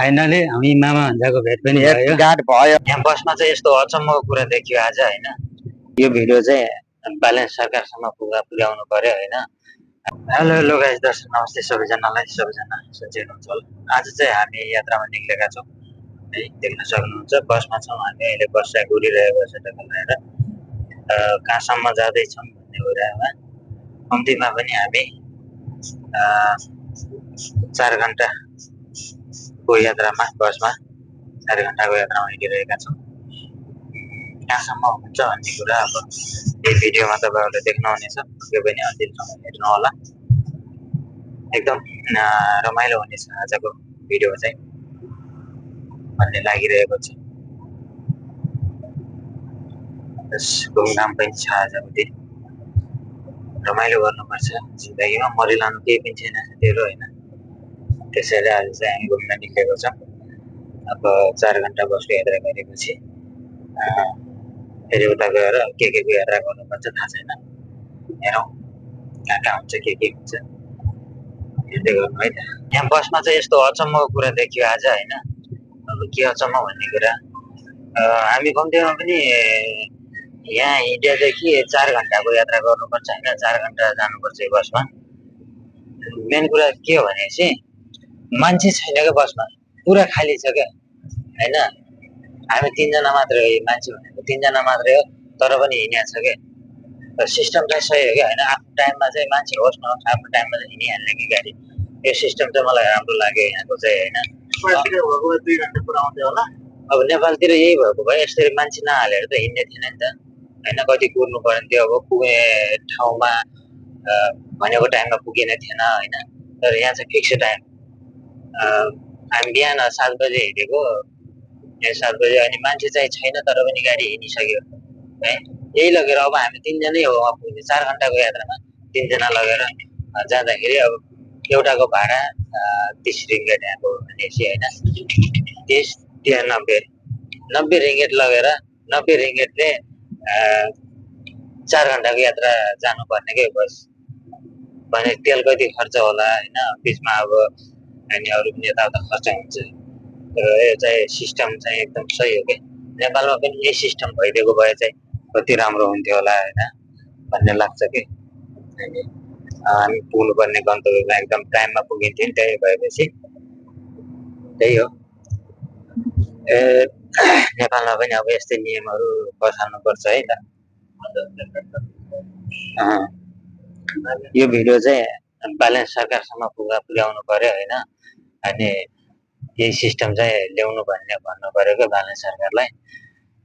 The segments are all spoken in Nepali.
फाइनली हामी मामा भन्जाको भेट पनि भयो। भेटघाट भयो। क्याम्पसमा चाहिँ यस्तो अचम्मको कुरा देखियो आज होइन। यो भिडियो चाहिँ ब्यालेन्स सरकारसम्म पुर्याउनु पर्यो होइन। हेलो हेलो गाइस, दर्शक नमस्ते सबैजनालाई, सबैजना सन्चै हुनुहुन्छ होला। आज चाहिँ हामी यात्रामा निक्लेका छौँ है, देख्न सक्नुहुन्छ बसमा छौँ हामी अहिले। बस चाहिँ घुरिरहेको छ टक्क लगाएर कहाँसम्म जाँदैछौँ भन्ने कुरामा। कम्तीमा पनि हामी 4 घन्टाको यात्रामा बसमा 4 घन्टाको यात्रामा हिँडिरहेका छौँ। कहाँसम्म हुन्छ भन्ने कुरा अब यही भिडियोमा तपाईँहरूले देख्नुहुनेछ। यो पनि अन्तिमसम्म हेर्नु होला, एकदम रमाइलो हुनेछ आजको भिडियो चाहिँ भन्ने लागिरहेको छ। घुमघाम पनि छ आजको दिन, रमाइलो गर्नुपर्छ जिन्दगीमा, मरिलानु केही पनि छैन साथीहरू होइन। त्यसैले आज चाहिँ हामी घुम्न निस्केको छौँ। अब 4 घन्टा बसको यात्रा गरेपछि फेरि उता गएर के यात्रा गर्नुपर्छ थाहा छैन, हेरौँ कहाँ कहाँ हुन्छ के हुन्छ हेर्दै गर्नु है त। यहाँ बसमा चाहिँ यस्तो अचम्मको कुरा देखियो आज होइन। अब के अचम्म भन्ने कुरा, हामी कम्तीमा पनि यहाँ हिँडेदेखि 4 घन्टाको यात्रा गर्नुपर्छ होइन। 4 घन्टा जानुपर्छ यो बसमा। मेन कुरा के हो भनेपछि मान्छे छैन क्या बसमा, पुरा खाली छ क्या होइन। हामी 3 जना मात्रै हो, मान्छे भनेको 3 जना मात्रै हो, तर पनि हिँडिया छ क्या। सिस्टम चाहिँ सही हो क्या होइन। आफ्नो टाइममा चाहिँ मान्छे होस् नहोस् आफ्नो टाइममा चाहिँ हिँडिहाल्ने कि गाडी, यो सिस्टम चाहिँ मलाई राम्रो लाग्यो यहाँको चाहिँ होइन। 2 घन्टा पुरा आउँथ्यो होला। अब नेपालतिर यही भएको भए यसरी मान्छे नहालेर त हिँड्ने थिएन नि त होइन। कति कुर्नु पर्थ्यो, अब पुगे ठाउँमा भनेको टाइममा पुगेन थिएन होइन। तर यहाँ चाहिँ फिक्स टाइम, हामी बिहान 7 बजे हिँडेको, 7 बजे, अनि मान्छे चाहिँ छैन तर पनि गाडी हिँडिसक्यो है। यही लगेर अब हामी 3 जनै हो पुग्ने 4 घन्टाको यात्रामा 3 जना लगेर जाँदाखेरि अब एउटाको भाडा 30 रिङ्गेट यहाँको भनेपछि होइन। 30 90 रिङ्गेट लगेर 90 रिङ्गेटले 4 घन्टाको यात्रा जानुपर्ने के बस भने तेल कति खर्च होला होइन। बिचमा अब अनि अरू पनि यताउता खर्च हुन्छ। तर यो चाहिँ सिस्टम चाहिँ एकदम सही हो कि। नेपालमा पनि यही सिस्टम भइदिएको भए चाहिँ कति राम्रो हुन्थ्यो होला होइन भन्ने लाग्छ कि। हामी पुग्नुपर्ने गन्तव्यमा एकदम टाइममा पुगिन्थ्यो नि, त्यही भएपछि त्यही हो। नेपालमा पनि अब यस्तै नियमहरू बसाल्नुपर्छ है त। यो भिडियो चाहिँ ब्यालेन्स सरकारसम्म पुर्याउनु पर्यो होइन। अनि यही सिस्टम चाहिँ ल्याउनु भन्नु पर्यो क्या ब्यालेन्स सरकारलाई,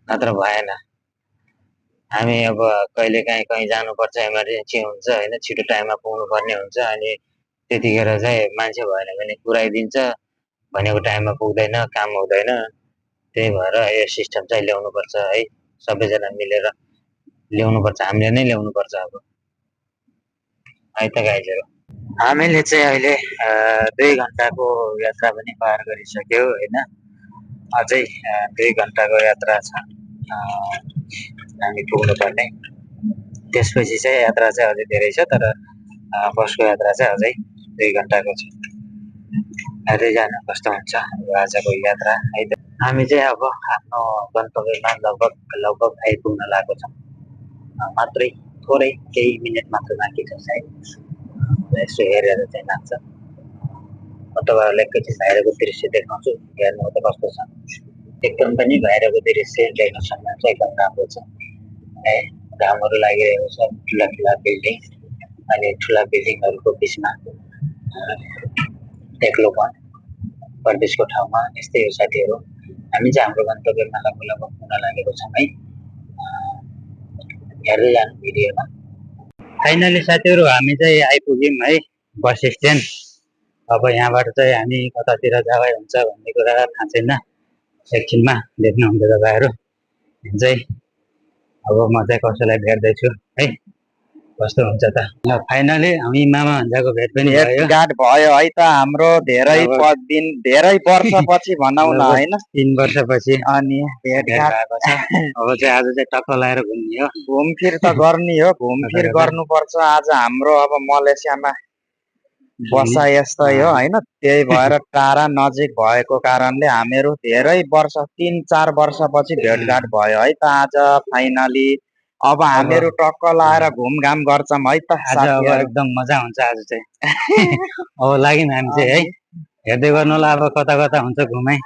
नत्र भएन। हामी अब कहिलेकाहीँ कहीँ जानुपर्छ, इमर्जेन्सी हुन्छ होइन, छिटो टाइममा पुग्नु पर्ने हुन्छ, अनि त्यतिखेर चाहिँ मान्छे भएन भने पुऱ्याइदिन्छ, भनेको टाइममा पुग्दैन, काम हुँदैन। त्यही भएर यो सिस्टम चाहिँ ल्याउनुपर्छ है, सबैजना मिलेर ल्याउनुपर्छ, हामीले नै ल्याउनुपर्छ अब है त गाइजहरू। हामीले चाहिँ अहिले 2 घन्टाको यात्रा पनि पार गरिसक्यो होइन। अझै 2 घन्टाको यात्रा छ हामी पुग्नुपर्ने। त्यसपछि चाहिँ यात्रा चाहिँ अझै धेरै छ, तर बसको यात्रा चाहिँ अझै 2 घन्टाको छ। हेर्दै जानु कस्तो हुन्छ आजको यात्रा है त। हामी चाहिँ अब आफ्नो गन्तव्यमा लगभग आइपुग्न लागेको छौँ। मात्रै थोरै केही मिनट मात्र बाँकी छ सायद। यसो हेरेर चाहिँ लाग्छ। म तपाईँहरूलाई एकैछिन बाहिरको दृश्य देखाउँछु, हेर्नु त कस्तो छ। एकदम पनि बाहिरको दृश्य देख्न सक्नुहुन्छ, एकदम राम्रो छ है। घामहरू लागिरहेको छ, ठुला ठुला बिल्डिङ, अनि ठुला बिल्डिङहरूको बिचमा एक्लोपन परदेशको ठाउँमा यस्तै हो साथीहरू। हामी चाहिँ हाम्रो गन्तव्यमा लगभग पुग्न लागेको छौँ है। हेर्दै जानु भिडियोमा। फाइनली साथीहरू हामी चाहिँ आइपुग्यौँ है बस स्ट्यान्ड। अब यहाँबाट चाहिँ हामी कतातिर जाँदै हुन्छ भन्ने कुरा थाहा छैन, एकछिनमा देख्नुहुन्छ तपाईँहरू चाहिँ। अब म चाहिँ कसैलाई भेट्दैछु है, कस्तो हुन्छ त। फाइनली हामी मामा भन्जाको भेट पनि भयो। भेटघाट भयो है त हाम्रो, धेरै वर्षपछि भनौँ न होइन, 3 वर्षपछि अनि भेटघाट भएको छ। अब चाहिँ आज चाहिँ टक्क लगाएर घुम्ने हो, घुमफिर त गर्ने हो, घुमफिर गर्नुपर्छ। आज हाम्रो अब मलेसियामा बसाइ यस्तै हो होइन, त्यही भएर टाढा नजिक भएको कारणले हामीहरू धेरै वर्ष 3-4 वर्षपछि भेटघाट भयो है त आज फाइनली। अब हामीहरू टक्क लाएर घुमघाम गर्छौँ है त आज अब एकदम मजा हुन्छ आज चाहिँ अब लाग्यौँ हामी चाहिँ है, हेर्दै गर्नु होला अब कता कता हुन्छ घुमाइ।